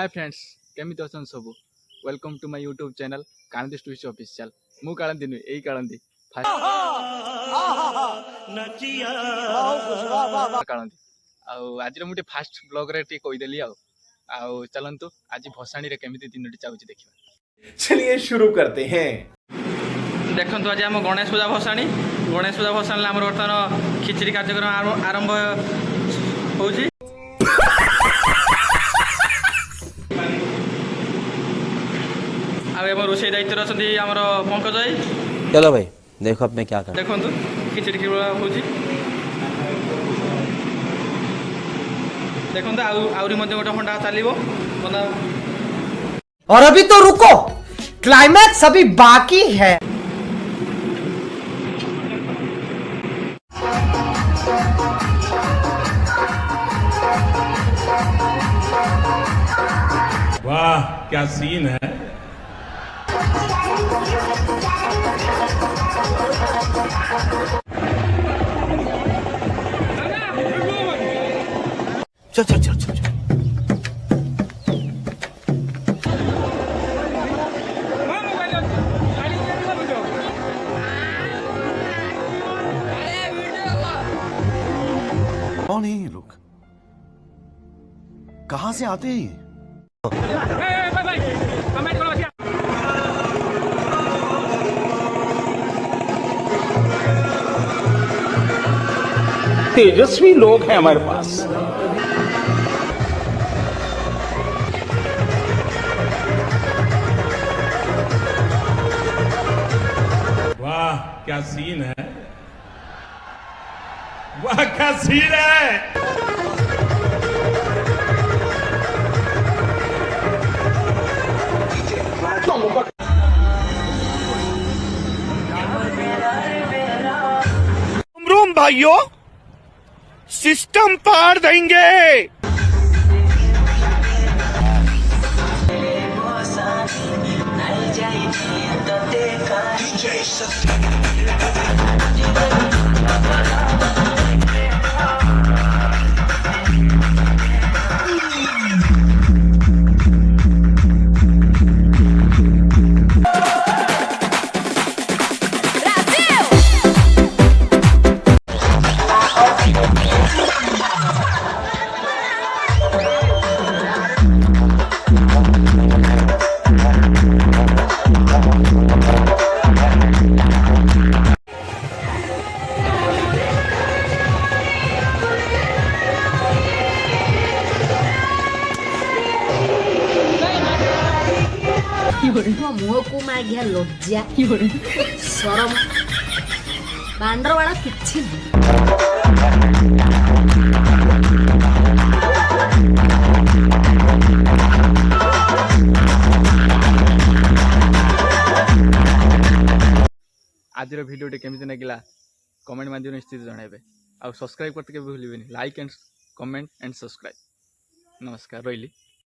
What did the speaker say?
Hi friends केमिति अछन सब welcome to my YouTube channel Kandi studio official मु काळंदी नु एई काळंदी काळंदी आज मुझे फास्ट ब्लॉग रे कही देली चलतु आज भसाणी रे केमिति दिनटी चाउची देखिबा। चलिए शुरू करते हैं। देखो आज आम गणेश पूजा भसाणी आम बर्तमान खिचड़ी कार्यक्रम आरंभ होची। रोषे दायित्व अच्छी आमर पंकज भाई। चलो भाई देखो अब मैं क्या कर देखो खिचड़ी होची देखो आउरी गोटे हंडा चलो और अभी तो रुको क्लाइमैक्स अभी बाकी है। वाह क्या सीन है। चल चल चल चल कौन है ये लोग, कहां से आते हैं? तेजस्वी लोग हैं हमारे पास। वाह क्या सीन है। वाह क्या सीन है। रूम भाइयों सिस्टम पार देंगे। मुह को मागिया लज्जा शरम बांडर वाला किछि आज वीडियो केमिति लगिला कमेंट माध्यम निश्चित जणाइबे आ सब्सक्राइब करते के भूलिबेनी like and comment and subscribe. नमस्कार रहिली।